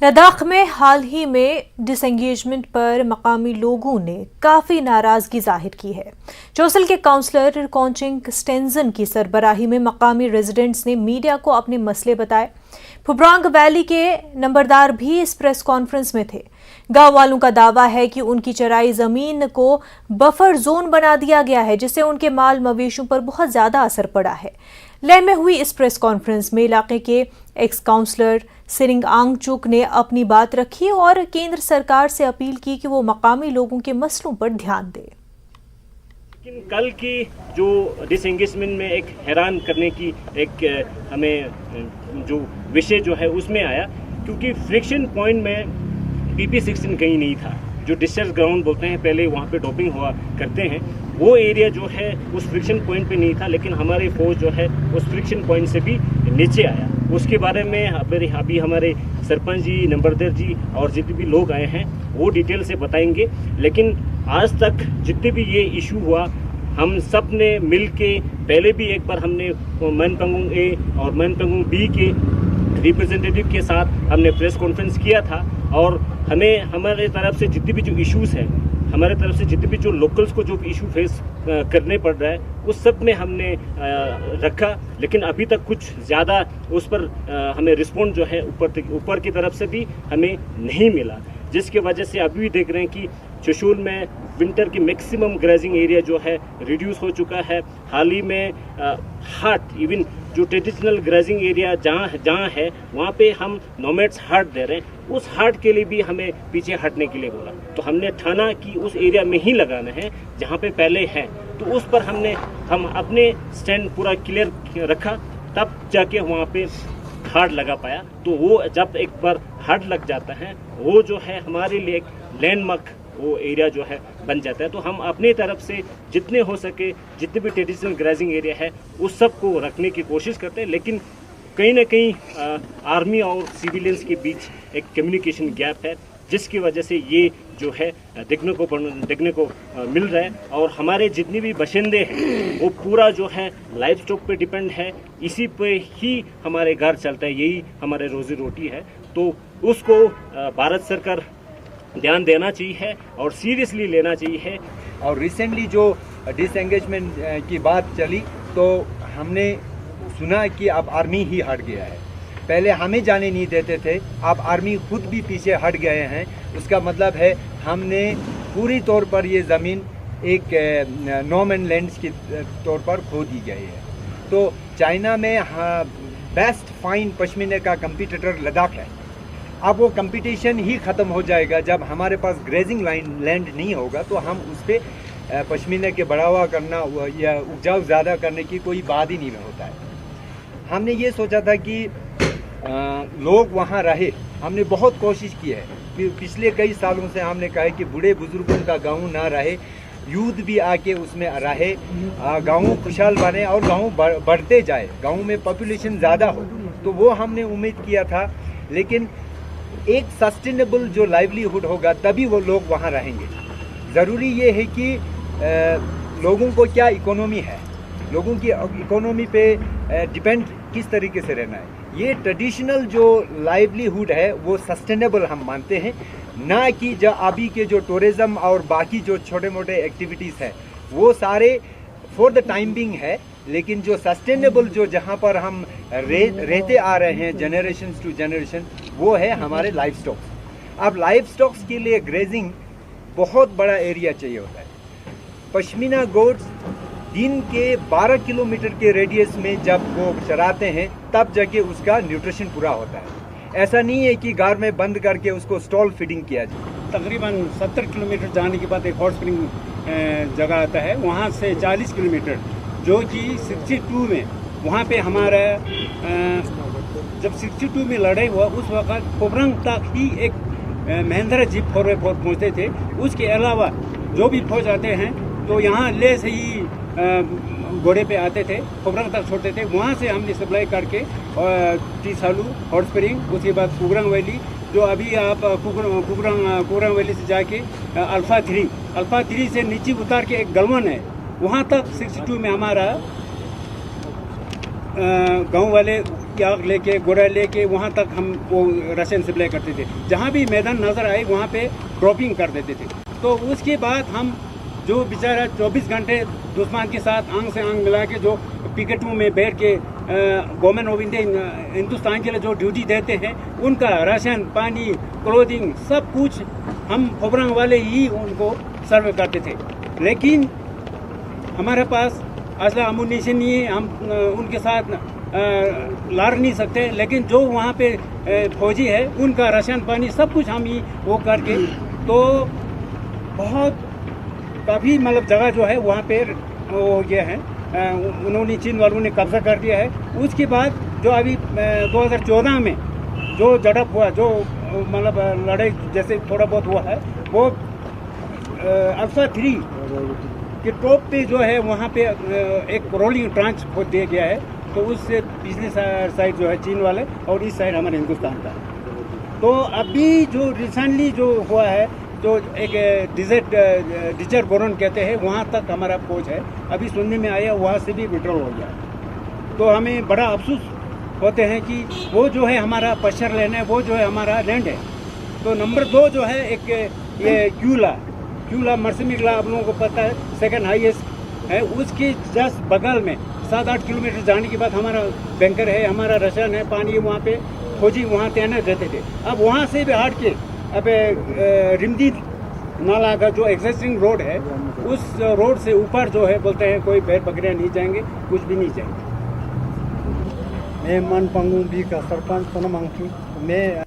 लद्दाख में हाल ही में डिसएंगेजमेंट पर मकामी लोगों ने काफ़ी नाराज़गी जाहिर की है। चोसल के काउंसलर कॉन्चिंग स्टेंजन की सरबराही में मकामी रेजिडेंट्स ने मीडिया को अपने मसले बताए। फुब्रांग वैली के नंबरदार भी इस प्रेस कॉन्फ्रेंस में थे। गांव वालों का दावा है कि उनकी चराई जमीन को बफर जोन बना दिया गया है, जिससे उनके माल मवेशियों पर बहुत ज़्यादा असर पड़ा है। लेह में हुई इस प्रेस कॉन्फ्रेंस में इलाके के एक्स काउंसलर सिरिंग आंगचुक ने अपनी बात रखी और केंद्र सरकार से अपील की कि वो मकामी लोगों के मसलों पर ध्यान दे। लेकिन कल की जो डिसएंगेजमेंट में एक हैरान करने की एक हमें जो विषय जो है उसमें आया, क्योंकि फ्रिक्शन पॉइंट में PP-16 कहीं नहीं था। जो डिस्चार्ज ग्राउंड बोलते हैं, पहले वहाँ पे डॉपिंग हुआ करते हैं, वो एरिया जो है उस फ्रिक्शन पॉइंट पे नहीं था। लेकिन हमारे फौज जो है उस फ्रिक्शन पॉइंट से भी नीचे आया। उसके बारे में अभी हमारे सरपंच जी, नंबरदार जी और जितने भी लोग आए हैं वो डिटेल से बताएंगे। लेकिन आज तक जितने भी ये इशू हुआ, हम सब ने मिल के पहले भी एक बार हमने मैनपंगुंग ए और मैनपंगुंग बी के रिप्रेजेंटेटिव के साथ हमने प्रेस कॉन्फ्रेंस किया था। और हमें हमारे तरफ से जितने भी जो इश्यूज़ हैं, हमारे तरफ से जितने भी जो लोकल्स को जो इशू फेस करने पड़ रहा है, उस सब में हमने रखा। लेकिन अभी तक कुछ ज़्यादा उस पर हमें रिस्पॉन्ड जो है ऊपर की तरफ से भी हमें नहीं मिला, जिसकी वजह से अभी भी देख रहे हैं कि चशुल में विंटर की मैक्सिमम ग्रेजिंग एरिया जो है रिड्यूस हो चुका है। हाल ही में हाट, इवन जो ट्रेडिशनल ग्रेजिंग एरिया जहाँ है वहाँ पे हम नोमैड्स हाट दे रहे हैं। उस हाट के लिए भी हमें पीछे हटने के लिए बोला, तो हमने ठाना कि उस एरिया में ही लगाना है जहाँ पे पहले है। तो उस पर हम अपने स्टैंड पूरा क्लियर रखा, तब जाके वहाँ पे हाट लगा पाया। तो वो जब एक बार हाट लग जाता है, वो जो है हमारे लिए एक लैंडमार्क वो एरिया जो है बन जाता है। तो हम अपनी तरफ से जितने हो सके, जितने भी ट्रेडिशनल ग्रेजिंग एरिया है उस सब को रखने की कोशिश करते हैं। लेकिन कहीं ना कहीं आर्मी और सिविलियंस के बीच एक कम्युनिकेशन गैप है, जिसकी वजह से ये जो है देखने को मिल रहा है। और हमारे जितने भी बाशिंदे हैं वो पूरा जो है लाइफ स्टॉक पे डिपेंड है, इसी पे ही हमारे घर चलता है, यही हमारे रोजी रोटी है। तो उसको भारत सरकार ध्यान देना चाहिए और सीरियसली लेना चाहिए। और रिसेंटली जो डिसएंगेजमेंट की बात चली, तो हमने सुना कि अब आर्मी ही हट गया है। पहले हमें जाने नहीं देते थे, अब आर्मी खुद भी पीछे हट गए हैं। उसका मतलब है हमने पूरी तौर पर ये ज़मीन एक नो मैन लैंड्स के तौर पर खो दी गई है। तो चाइना में बेस्ट फाइन पश्मीना का कंपटीटर लद्दाख है। अब वो कंपटीशन ही ख़त्म हो जाएगा जब हमारे पास ग्रेजिंग लैंड नहीं होगा। तो हम उस पर पश्मीना के बढ़ावा करना या उपजाऊ ज़्यादा करने की कोई बात ही नहीं होता है। हमने ये सोचा था कि लोग वहाँ रहे। हमने बहुत कोशिश की है, पिछले कई सालों से हमने कहा है कि बूढ़े बुजुर्गों का गाँव ना रहे, यूथ भी आके उसमें रहे, गाँव खुशहाल बने और गाँव बढ़ते जाए, गाँव में पॉपुलेशन ज़्यादा हो। तो वो हमने उम्मीद किया था। लेकिन एक सस्टेनेबल जो लाइवलीहुड होगा तभी वो लोग वहाँ रहेंगे। ज़रूरी ये है कि लोगों को क्या इकोनॉमी है, लोगों की इकोनॉमी पे डिपेंड किस तरीके से रहना है। ये ट्रेडिशनल जो लाइवलीहुड है वो सस्टेनेबल हम मानते हैं, ना कि जो अभी के जो टूरिज़्म और बाकी जो छोटे मोटे एक्टिविटीज़ है वो सारे फॉर द टाइम बिंग है। लेकिन जो सस्टेनेबल जो जहाँ पर हम रहते आ रहे हैं जनरेशन टू जनरेशन, वो है हमारे लाइफ स्टॉक्स। अब लाइफ स्टॉक्स के लिए ग्रेजिंग बहुत बड़ा एरिया चाहिए होता है। पश्मीना गोट्स दिन के 12 किलोमीटर के रेडियस में जब वो चराते हैं तब जाके उसका न्यूट्रिशन पूरा होता है। ऐसा नहीं है कि घर में बंद करके उसको स्टॉल फीडिंग किया जाए। तकरीबन 70 किलोमीटर जाने के बाद एक हॉट स्प्रिंग जगह आता है, वहाँ से 40 किलोमीटर जो कि 62 में वहाँ पे हमारा जब 62 में लड़ाई हुआ उस वक्त पोबरंग तक ही एक महिंद्रा जीप 4x4 पहुँचते थे। उसके अलावा जो भी फौज आते हैं तो यहाँ ले से ही घोड़े पे आते थे, पोबरंग तक छोड़ते थे। वहाँ से हमने सप्लाई करके टीसालू, हॉट स्प्रिंग, उसके बाद कुबरंग वैली, जो अभी आप कुबरंग वैली से जाके अल्फा 3 से नीचे उतार के एक गलवन है, वहाँ तक 62 में हमारा गांव वाले की आग लेके गोरा लेके वहाँ तक हम वो राशन सप्लाई करते थे। जहाँ भी मैदान नज़र आए वहाँ पे ड्रॉपिंग कर देते थे। तो उसके बाद हम जो बेचारा 24 घंटे दुश्मन के साथ आंग से आंग मिला के जो पिकेटों में बैठ के गवर्नमेंट ऑफ इंडिया हिंदुस्तान के लिए जो ड्यूटी देते हैं, उनका राशन पानी क्लोथिंग सब कुछ हम खोबरंग वाले ही उनको सर्व करते थे। लेकिन हमारे पास असला अमुनिशन नहीं है, हम उनके साथ लड़ नहीं सकते। लेकिन जो वहाँ पे फौजी है उनका राशन पानी सब कुछ हम ही वो करके, तो बहुत काफ़ी मतलब जगह जो है वहाँ पे वो हो गया है, उन्होंने चीन वालों ने कब्जा कर दिया है। उसके बाद जो अभी 2014 में जो झड़प हुआ, जो मतलब लड़ाई जैसे थोड़ा बहुत हुआ है, वो अल्फा 3 के टॉप पे जो है वहाँ पे एक रोलिंग ट्रांच खोद दिया गया है। तो उससे पिछले साइड जो है चीन वाले और इस साइड हमारे हिंदुस्तान का। तो अभी जो रिसेंटली जो हुआ है, जो एक डिजर्ट गोरन कहते हैं, वहाँ तक हमारा फौज है। अभी सुनने में आया वहाँ से भी विड्रॉल हो गया। तो हमें बड़ा अफसोस होते हैं कि वो जो है हमारा पश्चिम लैंड है, वो जो है हमारा लैंड है। तो नंबर 2 जो है एक ये क्यूला मरसमिकला, आप लोगों को पता है सेकंड हाईएस्ट है। उसके जस्ट बगल में 7-8 किलोमीटर जाने के बाद हमारा बैंकर है, हमारा राशन है, पानी है। वहाँ पे फौजी वहाँ तैनात रहते थे। अब वहाँ से भी हट के अब रिमदी नाला का जो एग्जिस्टिंग रोड है, उस रोड से ऊपर जो है बोलते हैं कोई बैल बकरियाँ नहीं जाएंगे, कुछ भी नहीं जाएंगे। मैं मन पंगू बी का सरपंच पनमंकी। मैं